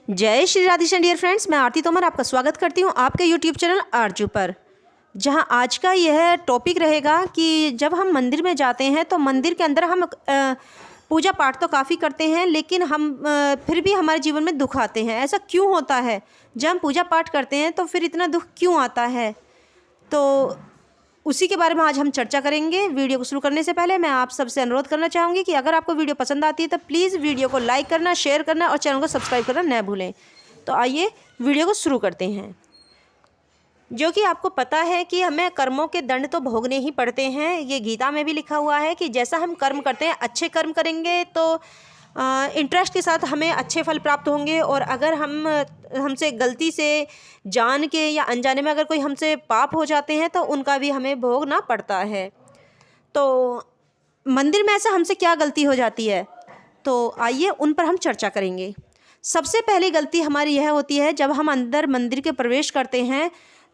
जय Shri Radheshyam dear friends, मैं आरती तोमर आपका स्वागत करती हूँ आपके यूट्यूब चैनल आरजू पर। जहाँ आज का यह टॉपिक रहेगा कि जब हम मंदिर में जाते हैं तो मंदिर के अंदर हम पूजा पाठ तो काफ़ी करते हैं, लेकिन हम फिर भी हमारे जीवन में दुख आते हैं। ऐसा क्यों होता है? जब हम पूजा पाठ करते हैं तो फिर इतना दुख क्यों आता है? तो उसी के बारे में आज हम चर्चा करेंगे। वीडियो को शुरू करने से पहले मैं आप सबसे अनुरोध करना चाहूँगी कि अगर आपको वीडियो पसंद आती है तो प्लीज़ वीडियो को लाइक करना, शेयर करना और चैनल को सब्सक्राइब करना न भूलें। तो आइए वीडियो को शुरू करते हैं। जो कि आपको पता है कि हमें कर्मों के दंड तो भोगने ही पड़ते हैं। ये गीता में भी लिखा हुआ है कि जैसा हम कर्म करते हैं, अच्छे कर्म करेंगे तो इंटरेस्ट के साथ हमें अच्छे फल प्राप्त होंगे, और अगर हमसे गलती से जान के या अनजाने में अगर कोई हमसे पाप हो जाते हैं तो उनका भी हमें भोगना पड़ता है। तो मंदिर में ऐसा हमसे क्या गलती हो जाती है, तो आइए उन पर हम चर्चा करेंगे। सबसे पहली गलती हमारी यह होती है, जब हम अंदर मंदिर के प्रवेश करते हैं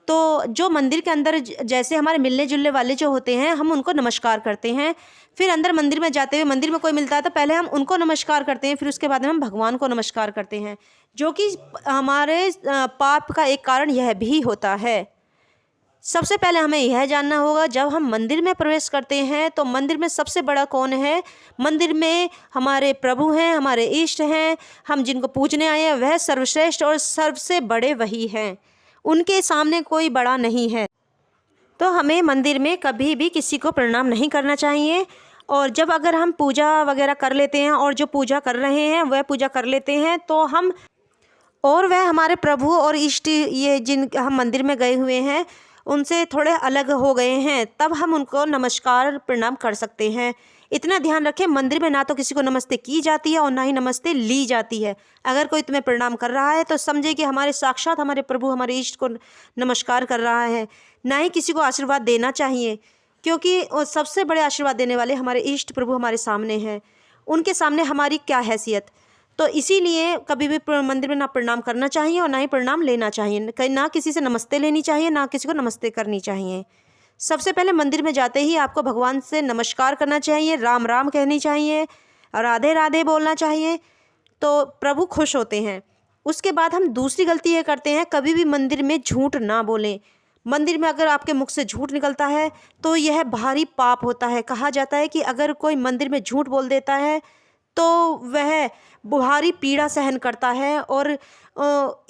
तो जो मंदिर के अंदर जैसे हमारे मिलने जुलने वाले जो होते हैं, हम उनको नमस्कार करते हैं। फिर अंदर मंदिर में जाते हुए मंदिर में कोई मिलता है तो पहले हम उनको नमस्कार करते हैं, फिर उसके बाद में हम भगवान को नमस्कार करते हैं, जो कि हमारे पाप का एक कारण यह भी होता है। सबसे पहले हमें यह जानना होगा, जब हम मंदिर में प्रवेश करते हैं तो मंदिर में सबसे बड़ा कौन है? मंदिर में हमारे प्रभु हैं, हमारे इष्ट हैं, हम जिनको पूजने आए हैं वह सर्वश्रेष्ठ और सबसे बड़े वही हैं। उनके सामने कोई बड़ा नहीं है। तो हमें मंदिर में कभी भी किसी को प्रणाम नहीं करना चाहिए। और जब अगर हम पूजा वगैरह कर लेते हैं और जो पूजा कर रहे हैं वह पूजा कर लेते हैं तो हम और वह हमारे प्रभु और इष्ट, ये जिन हम मंदिर में गए हुए हैं उनसे थोड़े अलग हो गए हैं, तब हम उनको नमस्कार प्रणाम कर सकते हैं। इतना ध्यान रखें, मंदिर में ना तो किसी को नमस्ते की जाती है और ना ही नमस्ते ली जाती है। अगर कोई तुम्हें प्रणाम कर रहा है तो समझे कि हमारे साक्षात हमारे प्रभु हमारे इष्ट को नमस्कार कर रहा है। ना ही किसी को आशीर्वाद देना चाहिए, क्योंकि सबसे बड़े आशीर्वाद देने वाले हमारे इष्ट प्रभु हमारे सामने हैं। उनके सामने हमारी क्या हैसियत? तो इसीलिए कभी भी मंदिर में ना प्रणाम करना चाहिए और ना ही प्रणाम लेना चाहिए। ना किसी से नमस्ते लेनी चाहिए, ना किसी को नमस्ते करनी चाहिए। सबसे पहले मंदिर में जाते ही आपको भगवान से नमस्कार करना चाहिए, राम राम कहनी चाहिए, राधे राधे बोलना चाहिए, तो प्रभु खुश होते हैं। उसके बाद हम दूसरी गलती ये करते हैं, कभी भी मंदिर में झूठ ना बोलें। मंदिर में अगर आपके मुख से झूठ निकलता है तो यह भारी पाप होता है। कहा जाता है कि अगर कोई मंदिर में झूठ बोल देता है तो वह भारी पीड़ा सहन करता है, और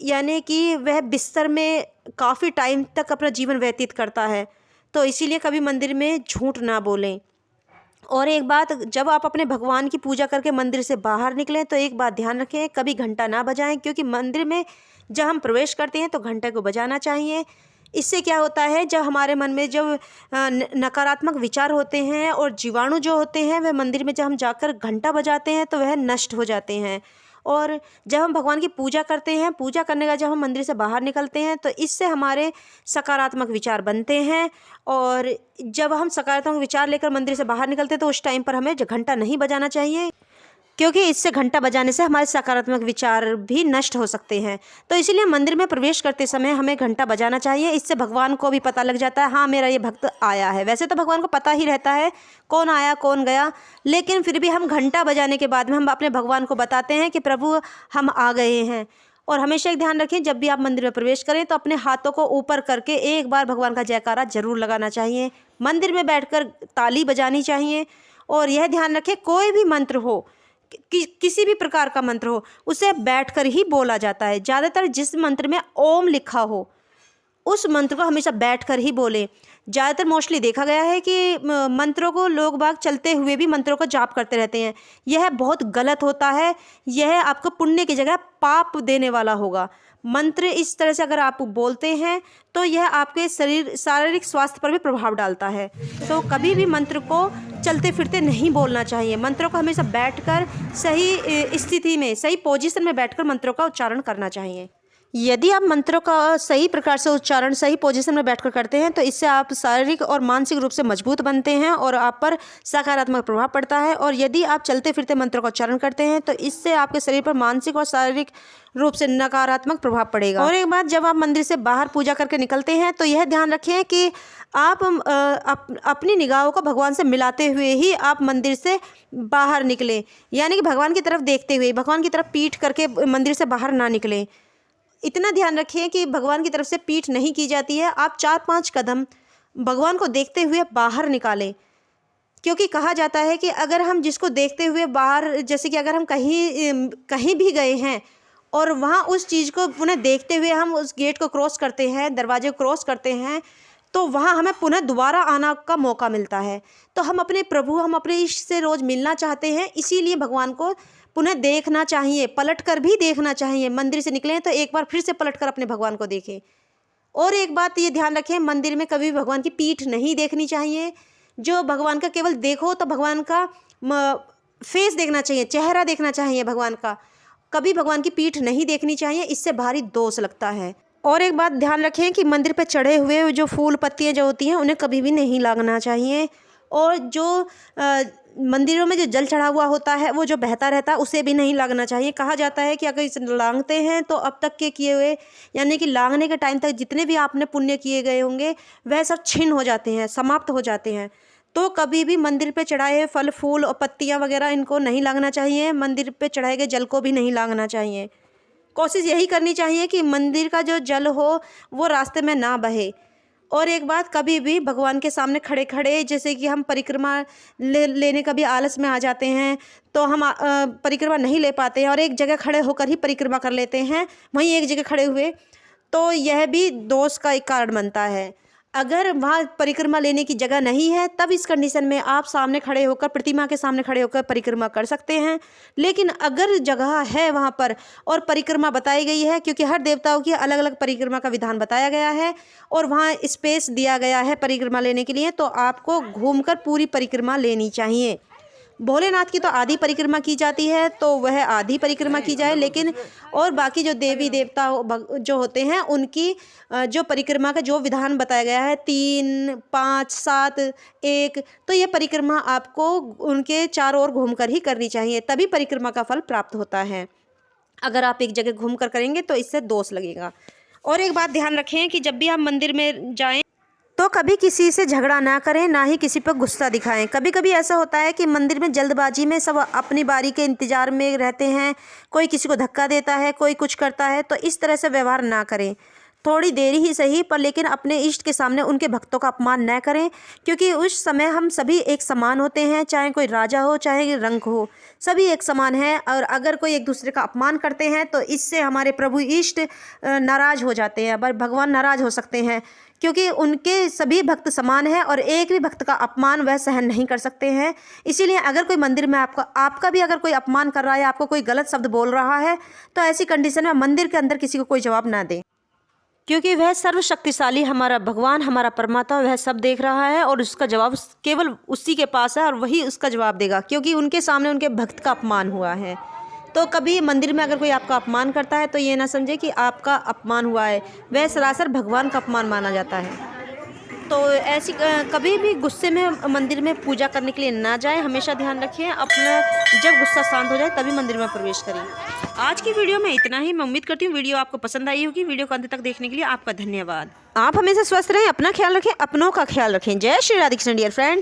यानी कि वह बिस्तर में काफ़ी टाइम तक अपना जीवन व्यतीत करता है। तो इसीलिए कभी मंदिर में झूठ ना बोलें। और एक बात, जब आप अपने भगवान की पूजा करके मंदिर से बाहर निकलें तो एक बात ध्यान रखें, कभी घंटा ना बजाएं, क्योंकि मंदिर में जब हम प्रवेश करते हैं तो घंटे को बजाना चाहिए। इससे क्या होता है, जब हमारे मन में जब नकारात्मक विचार होते हैं और जीवाणु जो होते हैं, वह मंदिर में जब हम जाकर घंटा बजाते हैं तो वह नष्ट हो जाते हैं। और जब हम भगवान की पूजा करते हैं, पूजा करने का जब हम मंदिर से बाहर निकलते हैं तो इससे हमारे सकारात्मक विचार बनते हैं। और जब हम सकारात्मक विचार लेकर मंदिर से बाहर निकलते हैं तो उस टाइम पर हमें घंटा नहीं बजाना चाहिए, क्योंकि इससे घंटा बजाने से हमारे सकारात्मक विचार भी नष्ट हो सकते हैं। तो इसीलिए मंदिर में प्रवेश करते समय हमें घंटा बजाना चाहिए। इससे भगवान को भी पता लग जाता है, हाँ मेरा ये भक्त आया है। वैसे तो भगवान को पता ही रहता है कौन आया कौन गया, लेकिन फिर भी हम घंटा बजाने के बाद में हम अपने भगवान को बताते हैं कि प्रभु हम आ गए हैं। और हमेशा एक ध्यान रखें, जब भी आप मंदिर में प्रवेश करें तो अपने हाथों को ऊपर करके एक बार भगवान का जयकारा जरूर लगाना चाहिए। मंदिर में बैठकर ताली बजानी चाहिए। और यह ध्यान रखें, कोई भी मंत्र हो, किसी भी प्रकार का मंत्र हो, उसे बैठकर ही बोला जाता है। ज़्यादातर जिस मंत्र में ओम लिखा हो उस मंत्र को हमेशा बैठकर ही बोलें। ज़्यादातर मोस्टली देखा गया है कि मंत्रों को लोग बाग चलते हुए भी मंत्रों को जाप करते रहते हैं। यह बहुत गलत होता है। यह आपको पुण्य की जगह पाप देने वाला होगा। मंत्र इस तरह से अगर आप बोलते हैं तो यह आपके शारीरिक स्वास्थ्य पर भी प्रभाव डालता है। तो कभी भी मंत्र को चलते फिरते नहीं बोलना चाहिए। मंत्रों को हमेशा बैठकर सही स्थिति में, सही पोजीशन में बैठकर मंत्रों का उच्चारण करना चाहिए। यदि आप मंत्रों का सही प्रकार से उच्चारण सही पोजीशन में बैठकर करते हैं तो इससे आप शारीरिक और मानसिक रूप से मजबूत बनते हैं और आप पर सकारात्मक प्रभाव पड़ता है। और यदि आप चलते फिरते मंत्रों का उच्चारण करते हैं तो इससे आपके शरीर पर मानसिक और शारीरिक रूप से नकारात्मक प्रभाव पड़ेगा। और एक बात, जब आप मंदिर से बाहर पूजा करके निकलते हैं तो यह ध्यान रखें कि आप अपनी निगाहों को भगवान से मिलाते हुए ही आप मंदिर से बाहर निकलें, यानी कि भगवान की तरफ देखते हुए, भगवान की तरफ पीठ करके मंदिर से बाहर ना निकलें। इतना ध्यान रखें कि भगवान की तरफ से पीठ नहीं की जाती है। आप 4-5 कदम भगवान को देखते हुए बाहर निकालें, क्योंकि कहा जाता है कि अगर हम जिसको देखते हुए बाहर, जैसे कि अगर हम कहीं भी गए हैं और वहाँ उस चीज़ को पुनः देखते हुए हम उस गेट को क्रॉस करते हैं, दरवाजे को क्रॉस करते हैं, तो वहाँ हमें पुनः दोबारा आना का मौका मिलता है। तो हम अपने प्रभु, हम अपने इष्ट से रोज़ मिलना चाहते हैं, इसीलिए भगवान को पुनः देखना चाहिए, पलट कर भी देखना चाहिए। मंदिर से निकलें तो एक बार फिर से पलट कर अपने भगवान को देखें। और एक बात ये ध्यान रखें, मंदिर में कभी भी भगवान की पीठ नहीं देखनी चाहिए। जो भगवान का केवल देखो तो भगवान का फेस देखना चाहिए, चेहरा देखना चाहिए भगवान का, कभी भगवान की पीठ नहीं देखनी चाहिए, इससे भारी दोष लगता है। और एक बात ध्यान रखें कि मंदिर पर चढ़े हुए जो फूल पत्तियाँ जो होती हैं उन्हें कभी भी नहीं लागना चाहिए। और जो मंदिरों में जो जल चढ़ा हुआ होता है वो जो बहता रहता है उसे भी नहीं लागना चाहिए। कहा जाता है कि अगर इसे लांघते हैं तो अब तक के किए हुए, यानी कि लांघने के टाइम तक जितने भी आपने पुण्य किए गए होंगे वह सब छिन्न हो जाते हैं, समाप्त हो जाते हैं। तो कभी भी मंदिर पे चढ़ाए हुए फल फूल और पत्तियाँ वगैरह इनको नहीं लागना चाहिए। मंदिर पे चढ़ाए गए जल को भी नहीं लागना चाहिए। कोशिश यही करनी चाहिए कि मंदिर का जो जल हो वो रास्ते में ना बहे। और एक बात, कभी भी भगवान के सामने खड़े खड़े, जैसे कि हम परिक्रमा लेने का भी आलस में आ जाते हैं तो हम परिक्रमा नहीं ले पाते हैं और एक जगह खड़े होकर ही परिक्रमा कर लेते हैं, वहीं एक जगह खड़े हुए, तो यह भी दोष का एक कारण बनता है। अगर वहाँ परिक्रमा लेने की जगह नहीं है तब इस कंडीशन में आप सामने खड़े होकर, प्रतिमा के सामने खड़े होकर परिक्रमा कर सकते हैं। लेकिन अगर जगह है वहाँ पर और परिक्रमा बताई गई है, क्योंकि हर देवताओं की अलग अलग परिक्रमा का विधान बताया गया है और वहाँ स्पेस दिया गया है परिक्रमा लेने के लिए, तो आपको घूमकर पूरी परिक्रमा लेनी चाहिए। भोलेनाथ की तो आधी परिक्रमा की जाती है तो वह आधी परिक्रमा की जाए, लेकिन और बाकी जो देवी देवता जो होते हैं उनकी जो परिक्रमा का जो विधान बताया गया है 3, 5, 7, 1, तो ये परिक्रमा आपको उनके चारों ओर घूमकर ही करनी चाहिए, तभी परिक्रमा का फल प्राप्त होता है। अगर आप एक जगह घूमकर करेंगे तो इससे दोष लगेगा। और एक बात ध्यान रखें कि जब भी आप मंदिर में जाएं तो कभी किसी से झगड़ा ना करें, ना ही किसी पर गुस्सा दिखाएं। कभी कभी ऐसा होता है कि मंदिर में जल्दबाजी में सब अपनी बारी के इंतज़ार में रहते हैं, कोई किसी को धक्का देता है, कोई कुछ करता है, तो इस तरह से व्यवहार ना करें। थोड़ी देरी ही सही पर लेकिन अपने इष्ट के सामने उनके भक्तों का अपमान न करें, क्योंकि उस समय हम सभी एक समान होते हैं, चाहे कोई राजा हो चाहे रंक हो, सभी एक समान हैं। और अगर कोई एक दूसरे का अपमान करते हैं तो इससे हमारे प्रभु इष्ट नाराज़ हो जाते हैं, भगवान नाराज़ हो सकते हैं, क्योंकि उनके सभी भक्त समान हैं और एक भी भक्त का अपमान वह सहन नहीं कर सकते हैं। इसीलिए अगर कोई मंदिर में आपका भी अगर कोई अपमान कर रहा है, आपको कोई गलत शब्द बोल रहा है, तो ऐसी कंडीशन में मंदिर के अंदर किसी को कोई जवाब ना दें, क्योंकि वह सर्वशक्तिशाली हमारा भगवान, हमारा परमात्मा, वह सब देख रहा है और उसका जवाब केवल उसी के पास है और वही उसका जवाब देगा, क्योंकि उनके सामने उनके भक्त का अपमान हुआ है। तो कभी मंदिर में अगर कोई आपका अपमान करता है तो ये ना समझे कि आपका अपमान हुआ है, वह सरासर भगवान का अपमान माना जाता है। तो ऐसी कभी भी गुस्से में मंदिर में पूजा करने के लिए ना जाएं। हमेशा ध्यान रखें, अपना जब गुस्सा शांत हो जाए तभी मंदिर में प्रवेश करें। आज की वीडियो में इतना ही। मैं उम्मीद करती हूँ वीडियो आपको पसंद आई होगी। वीडियो को अंत तक देखने के लिए आपका धन्यवाद। आप हमेशा स्वस्थ रहें, अपना ख्याल रखें, अपनों का ख्याल रखें। जय श्री राधे कृष्ण डियर फ्रेंड्स।